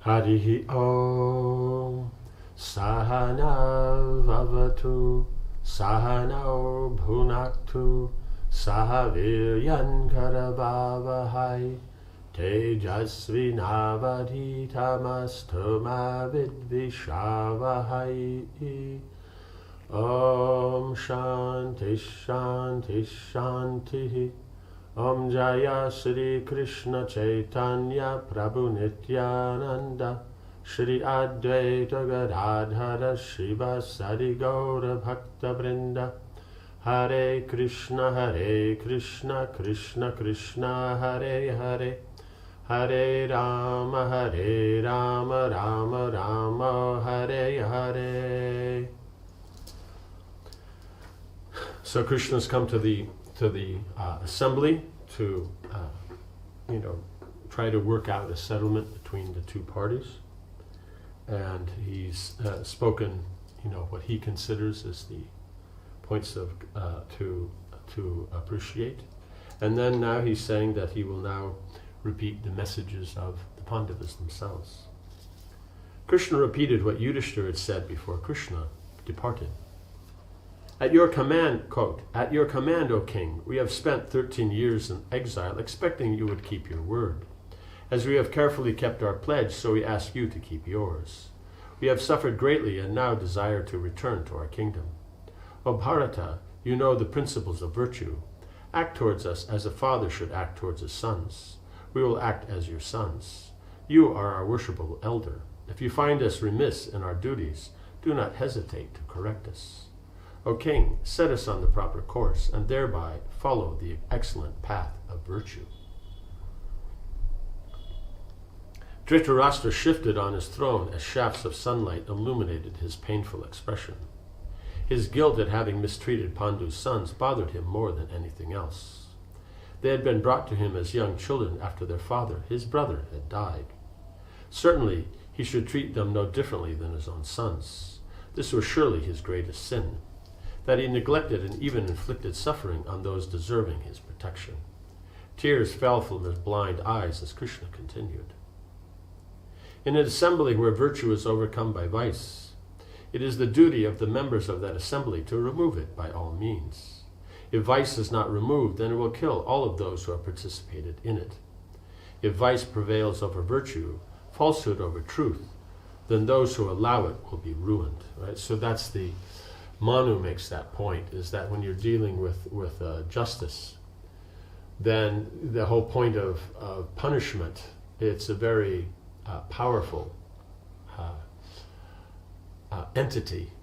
Harihi Om Sahana Vavatu Sahano Bhunaktu Sahaviryan Karavavahai Tejasvi Navadhitamastu Vidvishavahai. Om Shanti Shanti Shanti. Om Jaya Shri Krishna Chaitanya Prabhu Nityananda Shri Advaita Gadadhara Shiva Sadi Gaura Bhakta Vrinda. Hare Krishna Krishna Krishna Hare Hare, Hare Rama Rama Rama Hare Hare. So Krishna's come to the assembly to try to work out a settlement between the two parties, and he's spoken what he considers as the points of to appreciate, and then now he's saying that he will now repeat the messages of the Pandavas themselves. Krishna repeated what Yudhishthira had said before Krishna departed. At your command, quote, "At your command, O king, we have spent 13 years in exile, expecting you would keep your word. As we have carefully kept our pledge, so we ask you to keep yours. We have suffered greatly and now desire to return to our kingdom. O Bharata, you know the principles of virtue. Act towards us as a father should act towards his sons. We will act as your sons. You are our worshipable elder. If you find us remiss in our duties, do not hesitate to correct us. O king, set us on the proper course, and thereby follow the excellent path of virtue." Dhritarashtra shifted on his throne as shafts of sunlight illuminated his painful expression. His guilt at having mistreated Pandu's sons bothered him more than anything else. They had been brought to him as young children after their father, his brother, had died. Certainly, he should treat them no differently than his own sons. This was surely his greatest sin, that he neglected and even inflicted suffering on those deserving his protection. Tears fell from his blind eyes as Krishna continued. In an assembly where virtue is overcome by vice, it is the duty of the members of that assembly to remove it by all means. If vice is not removed, then it will kill all of those who have participated in it. If vice prevails over virtue, falsehood over truth, then those who allow it will be ruined. Right? So that's the Manu makes that point, is that when you're dealing with justice, then the whole point of punishment, it's a very powerful entity,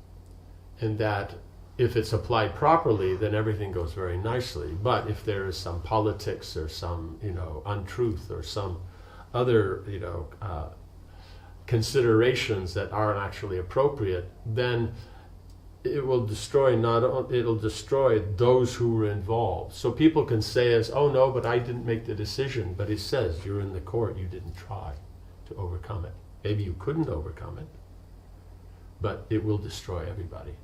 in that if it's applied properly, then everything goes very nicely. But if there is some politics or some untruth or some other considerations that aren't actually appropriate, then it will destroy it'll destroy those who were involved. So people can say as, "Oh no, but I didn't make the decision." But it says you're in the court, you didn't try to overcome it. Maybe you couldn't overcome it, but it will destroy everybody.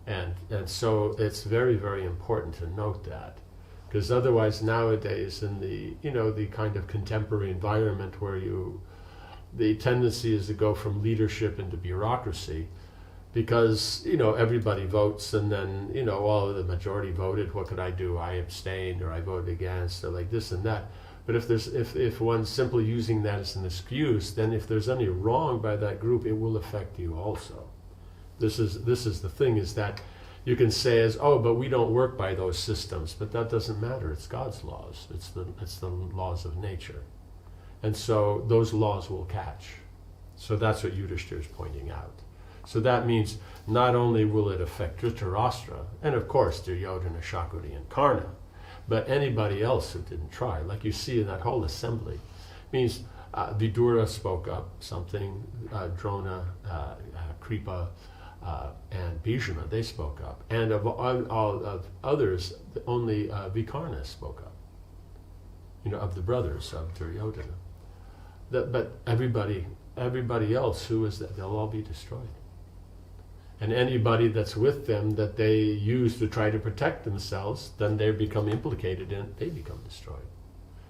And so it's very, very important to note that, because otherwise nowadays in the kind of contemporary environment where the tendency is to go from leadership into bureaucracy, because everybody votes, and then the majority voted. What could I do? I abstained, or I voted against, or like this and that. But if one's simply using that as an excuse, then if there's any wrong by that group, it will affect you also. This is the thing, is that you can say as, "Oh, but we don't work by those systems," but that doesn't matter. It's God's laws. It's the laws of nature, and so those laws will catch. So that's what Yudhishthira is pointing out. So that means not only will it affect Dhritarashtra, and of course Duryodhana, Shakuni, and Karna, but anybody else who didn't try. Like you see in that whole assembly, means Vidura spoke up something, Drona, Kripa, and Bhishma, they spoke up. And of all of others, only Vikarna spoke up, of the brothers of Duryodhana. But everybody else, who is that? They'll all be destroyed. And anybody that's with them that they use to try to protect themselves, then they become implicated in it, they become destroyed.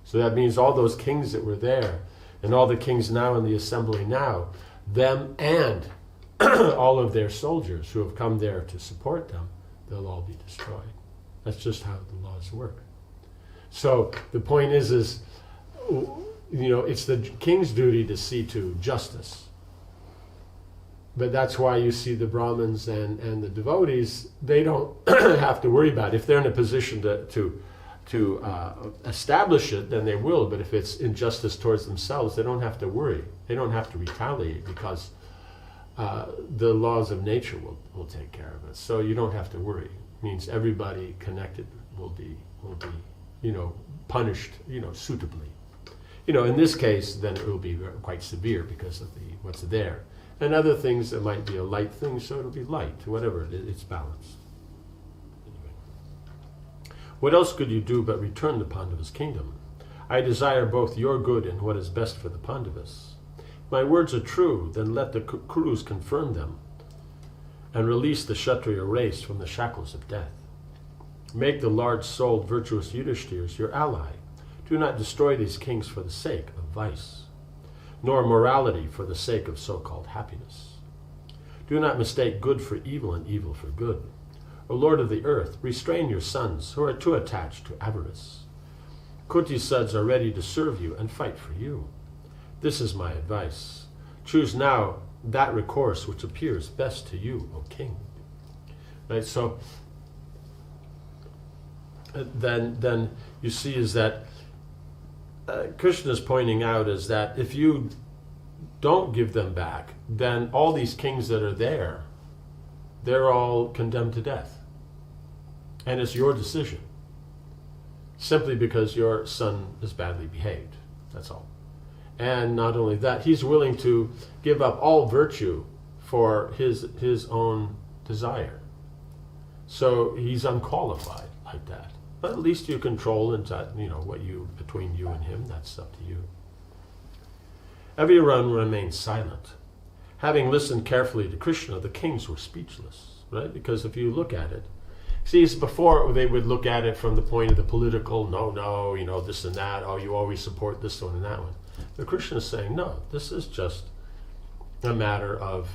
So that means all those kings that were there, And all the kings now in the assembly now, them and all of their soldiers who have come there to support them, they'll all be destroyed. That's just how the laws work. So the point is, it's the king's duty to see to justice. But that's why you see the Brahmins and the devotees, they don't have to worry about it. If they're in a position to establish it, then they will. But if it's injustice towards themselves, they don't have to worry. They don't have to retaliate because the laws of nature will take care of it. So you don't have to worry. It means everybody connected will be punished, suitably. In this case, then it will be quite severe because of what's there. And other things, it might be a light thing, so it'll be light. Whatever it is, it's balanced. Anyway. What else could you do but return the Pandavas' kingdom? I desire both your good and what is best for the Pandavas. My words are true, then let the Kurus confirm them and release the Kshatriya race from the shackles of death. Make the large-souled, virtuous Yudhishthira your ally. Do not destroy these kings for the sake of vice, nor morality for the sake of so-called happiness. Do not mistake good for evil and evil for good. O Lord of the earth, restrain your sons who are too attached to avarice. Kunti's sons are ready to serve you and fight for you. This is my advice. Choose now that recourse which appears best to you, O king. Right, so then you see is that Krishna is pointing out is that if you don't give them back, then all these kings that are there, they're all condemned to death. And it's your decision. Simply because your son is badly behaved. That's all. And not only that, he's willing to give up all virtue for his own desire. So he's unqualified like that. But at least you control into, between you and him, that's up to you. Everyone remained silent. Having listened carefully to Krishna, the kings were speechless, right? Because if you look at it, see, before they would look at it from the point of the political, no, this and that, oh, you always support this one and that one. But Krishna is saying, no, this is just a matter of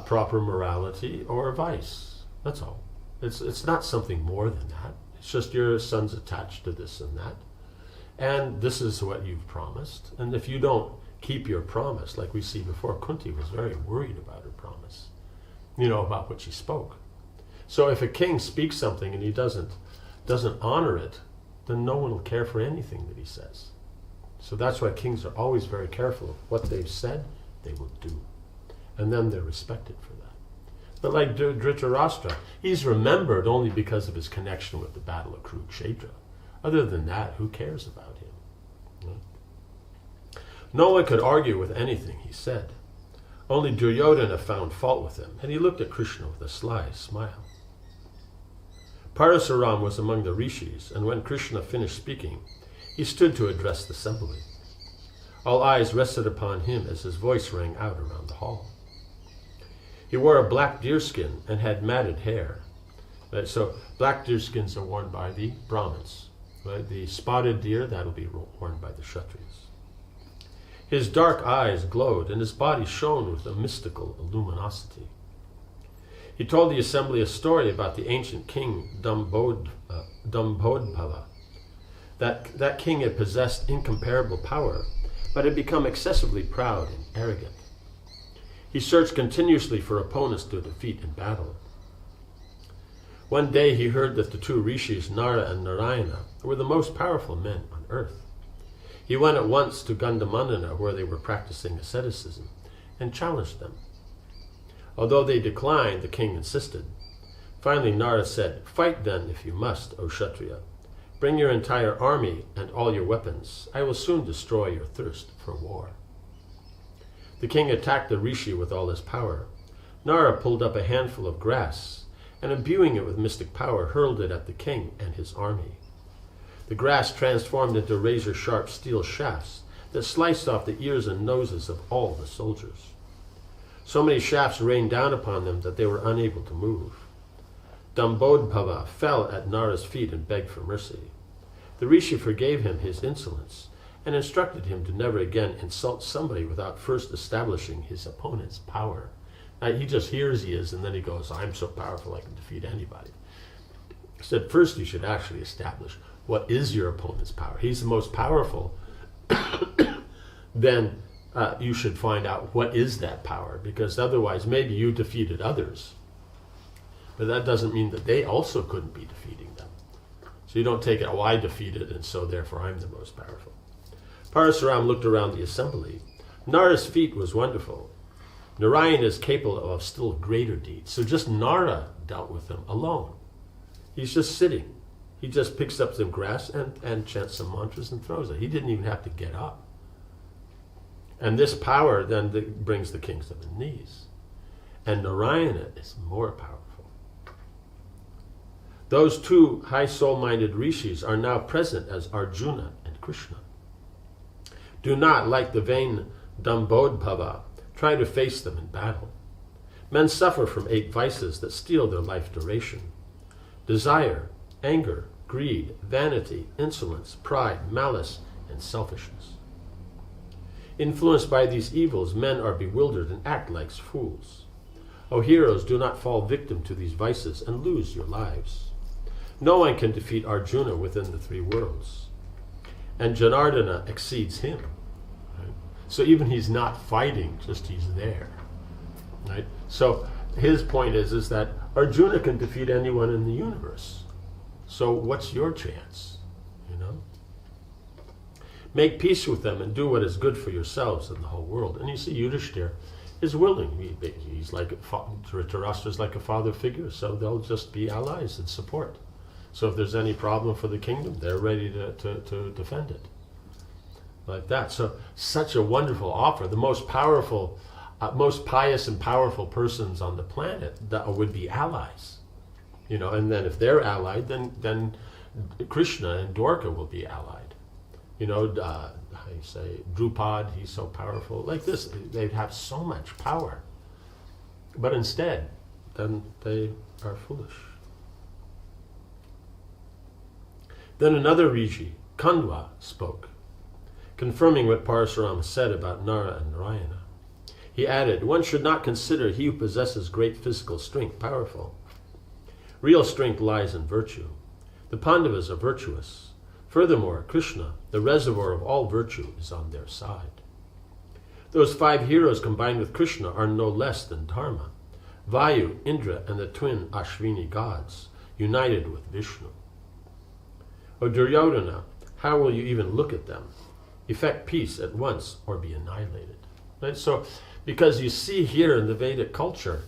proper morality or vice. That's all. It's not something more than that. It's just your son's attached to this and that. And this is what you've promised. And if you don't keep your promise, like we see before, Kunti was very worried about her promise, about what she spoke. So if a king speaks something and he doesn't honor it, then no one will care for anything that he says. So that's why kings are always very careful of what they've said, they will do. And then they're respected for that. But like Dhritarashtra, he's remembered only because of his connection with the Battle of Kurukshetra. Other than that, who cares about him? No one could argue with anything he said. Only Duryodhana found fault with him, and he looked at Krishna with a sly smile. Parasuram was among the rishis, and when Krishna finished speaking, he stood to address the assembly. All eyes rested upon him as his voice rang out around the hall. He wore a black deerskin and had matted hair. Right? So black deerskins are worn by the Brahmins. Right? The spotted deer, that'll be worn by the Kshatriyas. His dark eyes glowed and his body shone with a mystical luminosity. He told the assembly a story about the ancient king Dambhodbhava. That king had possessed incomparable power, but had become excessively proud and arrogant. He searched continuously for opponents to defeat in battle. One day he heard that the two rishis, Nara and Narayana, were the most powerful men on earth. He went at once to Gandhamandana, where they were practicing asceticism, and challenged them. Although they declined, the king insisted. Finally Nara said, "Fight then if you must, O Kshatriya. Bring your entire army and all your weapons. I will soon destroy your thirst for war." The king attacked the rishi with all his power. Nara pulled up a handful of grass, and imbuing it with mystic power, hurled it at the king and his army. The grass transformed into razor-sharp steel shafts that sliced off the ears and noses of all the soldiers. So many shafts rained down upon them that they were unable to move. Dambhodbhava fell at Nara's feet and begged for mercy. The rishi forgave him his insolence and instructed him to never again insult somebody without first establishing his opponent's power. Now, he just hears he is, and then he goes, I'm so powerful I can defeat anybody. He said, first you should actually establish what is your opponent's power. He's the most powerful. Then you should find out what is that power, because otherwise maybe you defeated others, but that doesn't mean that they also couldn't be defeating them. So you don't take it, oh, I defeated, and so therefore I'm the most powerful. Parasuram looked around the assembly. Nara's feat was wonderful. Narayana is capable of still greater deeds. So just Nara dealt with him alone. He's just sitting. He just picks up some grass and chants some mantras and throws it. He didn't even have to get up. And this power then brings the kings to their knees. And Narayana is more powerful. Those two high soul-minded rishis are now present as Arjuna and Krishna. Do not, like the vain Dambodhbhava, try to face them in battle. Men suffer from 8 vices that steal their life duration: desire, anger, greed, vanity, insolence, pride, malice, and selfishness. Influenced by these evils, men are bewildered and act like fools. O heroes, do not fall victim to these vices and lose your lives. No one can defeat Arjuna within the 3 worlds, and Janardana exceeds him. Right? So even he's not fighting, just he's there. Right? So his point is that Arjuna can defeat anyone in the universe. So what's your chance? You know? Make peace with them and do what is good for yourselves and the whole world. And you see, Yudhishthira is willing. He's like Dhritarashtra's like a father figure, so they'll just be allies and support. So if there's any problem for the kingdom, they're ready to defend it. Like that. So such a wonderful offer. The most powerful, most pious and powerful persons on the planet that would be allies. You know, and then if they're allied, then Krishna and Dwarka will be allied. You know, how you say, Drupad, he's so powerful. Like this, they'd have so much power. But instead, then they are foolish. Then another Rishi, Kandwa, spoke, confirming what Parashurama said about Nara and Narayana. He added, one should not consider he who possesses great physical strength powerful. Real strength lies in virtue. The Pandavas are virtuous. Furthermore, Krishna, the reservoir of all virtue, is on their side. Those 5 heroes combined with Krishna are no less than Dharma, Vayu, Indra, and the twin Ashvini gods, united with Vishnu. O Duryodhana, how will you even look at them? Effect peace at once or be annihilated. Right? So, because you see here in the Vedic culture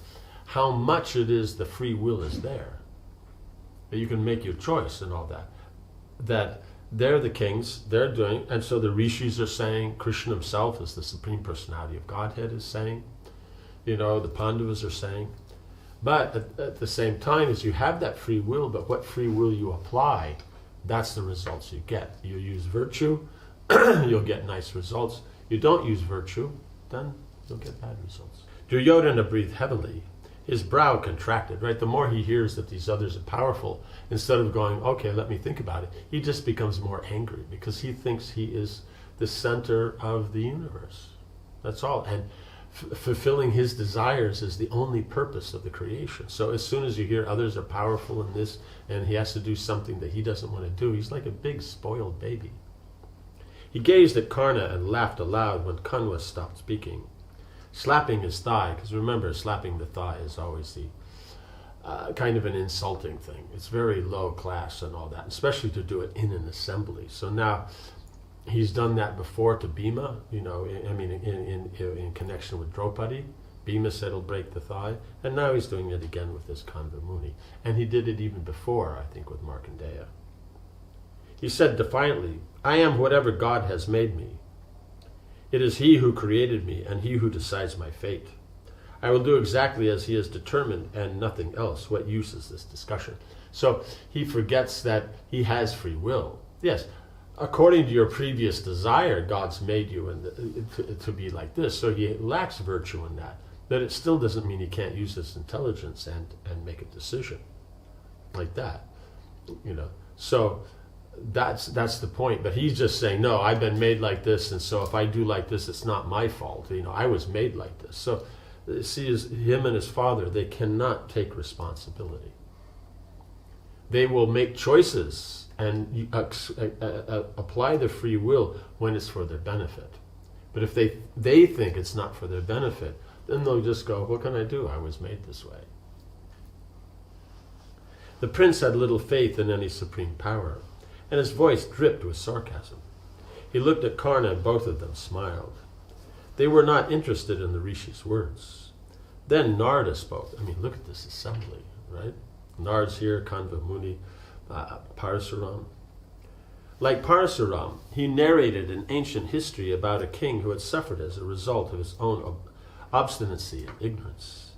how much it is the free will is there. That you can make your choice and all that. That they're the kings, they're doing, and so the rishis are saying, Krishna himself is the Supreme Personality of Godhead is saying, you know, the Pandavas are saying. But at the same time, as you have that free will, but what free will you apply, that's the results you get. You use virtue, you'll get nice results. You don't use virtue, then you'll get bad results. Duryodhana breathed heavily. His brow contracted, right? The more he hears that these others are powerful, instead of going, okay, let me think about it, he just becomes more angry because he thinks he is the center of the universe. That's all. And fulfilling his desires is the only purpose of the creation. So as soon as you hear others are powerful in this, and he has to do something that he doesn't want to do, he's like a big spoiled baby. He gazed at Karna and laughed aloud when Kanwa stopped speaking, slapping his thigh, because remember, slapping the thigh is always the kind of an insulting thing. It's very low class and all that, especially to do it in an assembly. So now he's done that before to Bhima, you know, in connection with Draupadi. Bhima said he'll break the thigh, and now he's doing it again with this Kanva Muni. And he did it even before, I think, with Markandeya. He said defiantly, I am whatever God has made me. It is he who created me and he who decides my fate. I will do exactly as he has determined and nothing else. What use is this discussion? So he forgets that he has free will. Yes, according to your previous desire, God's made you to be like this. So he lacks virtue in that. But it still doesn't mean he can't use his intelligence and make a decision like that. You know. So that's the point. But he's just saying, no, I've been made like this, and so if I do like this, it's not my fault. I was made like this. So see, him and his father, they cannot take responsibility. They will make choices and apply the free will when it's for their benefit. But if they think it's not for their benefit, then they'll just go, what can I do? I was made this way. The prince had little faith in any supreme power, and his voice dripped with sarcasm. He looked at Karna, and both of them smiled. They were not interested in the Rishi's words. Then Narada spoke. Look at this assembly, right? Narad's here, Kanva Muni, Parasuram. Like Parasuram, he narrated an ancient history about a king who had suffered as a result of his own obstinacy and ignorance.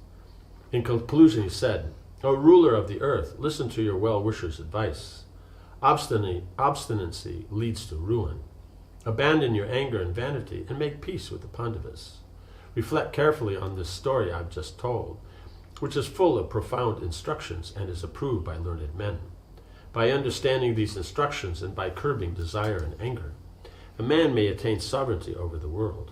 In conclusion, he said, O ruler of the earth, listen to your well-wisher's advice. Obstinacy leads to ruin. Abandon your anger and vanity and make peace with the Pandavas. Reflect carefully on this story I've just told, which is full of profound instructions and is approved by learned men. By understanding these instructions and by curbing desire and anger, a man may attain sovereignty over the world.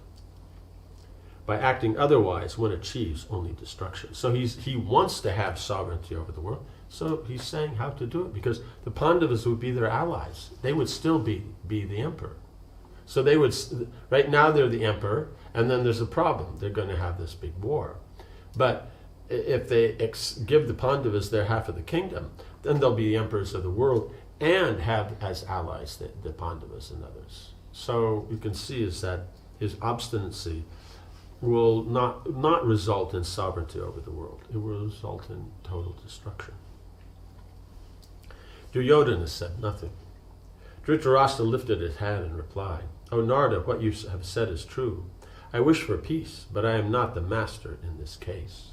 By acting otherwise, one achieves only destruction. So he wants to have sovereignty over the world, so he's saying how to do it, because the Pandavas would be their allies. They would still be the emperor. So they would, right now they're the emperor, and then there's a problem. They're going to have this big war. But if they give the Pandavas their half of the kingdom, then they'll be the emperors of the world and have as allies the Pandavas and others. So you can see is that his obstinacy will not result in sovereignty over the world. It will result in total destruction. Duryodhana said nothing. Dhritarashtra lifted his hand and replied, O Narada, what you have said is true. I wish for peace, but I am not the master in this case.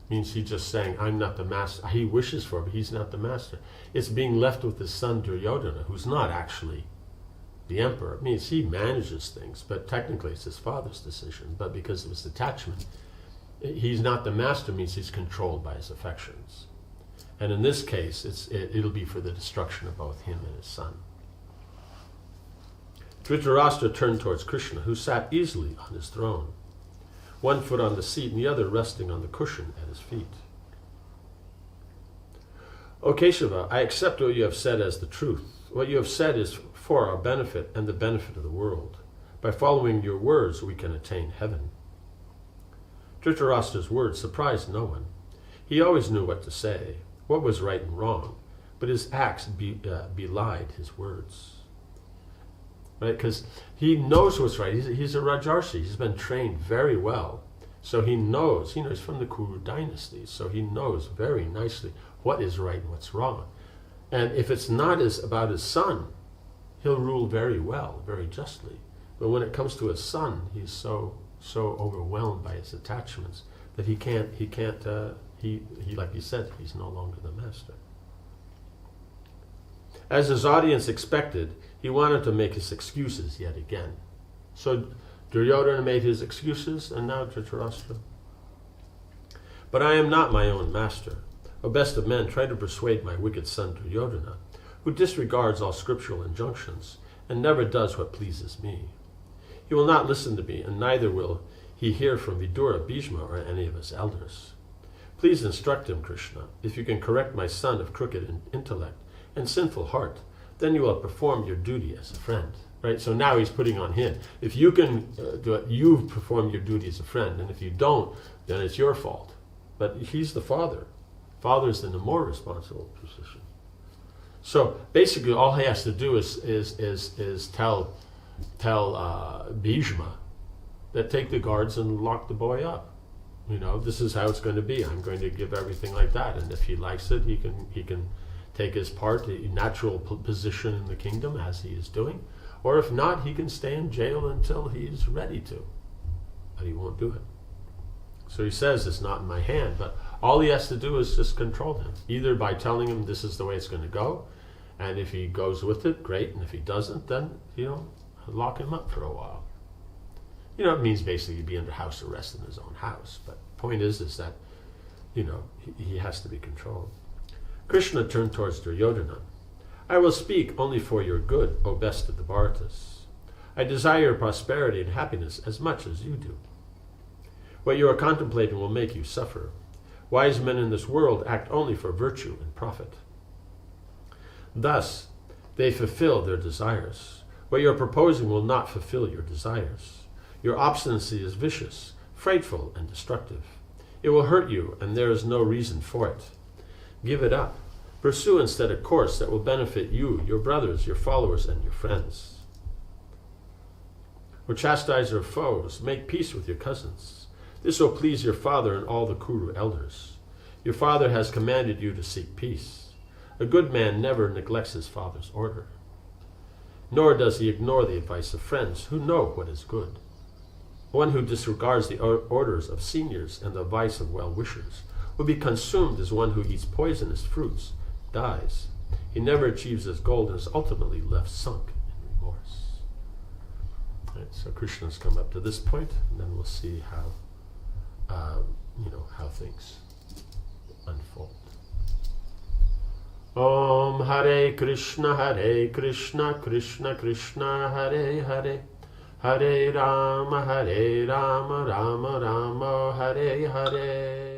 Means he's just saying, I'm not the master. He wishes for it, but he's not the master. It's being left with his son Duryodhana, who's not actually the emperor. It means he manages things, but technically it's his father's decision. But because of his attachment, he's not the master, means he's controlled by his affections. And in this case, it'll be for the destruction of both him and his son. Dhritarashtra turned towards Krishna, who sat easily on his throne, one foot on the seat and the other resting on the cushion at his feet. O Keshava, I accept what you have said as the truth. What you have said is for our benefit and the benefit of the world. By following your words, we can attain heaven. Dhritarashtra's words surprised no one. He always knew what to say, what was right and wrong, but his acts belied his words. Right? Because he knows what's right. He's a Rajarshi. He's been trained very well. So he knows, he's from the Kuru dynasty, so he knows very nicely what is right and what's wrong. And if it's not about his son, he'll rule very well, very justly. But when it comes to his son, he's so overwhelmed by his attachments that he like he said, he's no longer the master. As his audience expected, he wanted to make his excuses yet again. So Duryodhana made his excuses, and now Dhritarashtra. But I am not my own master. O best of men, try to persuade my wicked son Duryodhana, who disregards all scriptural injunctions and never does what pleases me. He will not listen to me, and neither will he hear from Vidura, Bhishma, or any of his elders. Please instruct him, Krishna. If you can correct my son of crooked intellect and sinful heart, then you will perform your duty as a friend. Right? So now he's putting on him. If you can do it, you perform your duty as a friend, and if you don't, then it's your fault. But he's the father. Father's in the more responsible position. So basically, all he has to do is tell Bhishma that take the guards and lock the boy up. This is how it's going to be. I'm going to give everything like that, and if he likes it, he can take his part, a natural position in the kingdom as he is doing. Or if not, he can stay in jail until he's ready to. But he won't do it. So he says, it's not in my hand, but all he has to do is just control him. Either by telling him this is the way it's going to go, and if he goes with it, great, and if he doesn't, then, lock him up for a while. It means basically be under house arrest in his own house. But the point is that, he has to be controlled. Krishna turned towards Duryodhana. I will speak only for your good, O best of the Bharatas. I desire your prosperity and happiness as much as you do. What you are contemplating will make you suffer. Wise men in this world act only for virtue and profit. Thus, they fulfill their desires. What you are proposing will not fulfill your desires. Your obstinacy is vicious, frightful, and destructive. It will hurt you, and there is no reason for it. Give it up. Pursue instead a course that will benefit you, your brothers, your followers, and your friends. O chastiser of foes, make peace with your cousins. This will please your father and all the Kuru elders. Your father has commanded you to seek peace. A good man never neglects his father's order. Nor does he ignore the advice of friends who know what is good. One who disregards the orders of seniors and the advice of well-wishers will be consumed as one who eats poisonous fruits, dies. He never achieves his goal and is ultimately left sunk in remorse. Right, so Krishna's come up to this point, and then we'll see how things unfold. Om Hare Krishna, Krishna Krishna, Hare Hare, Hare Rama, Rama Rama, Hare Hare.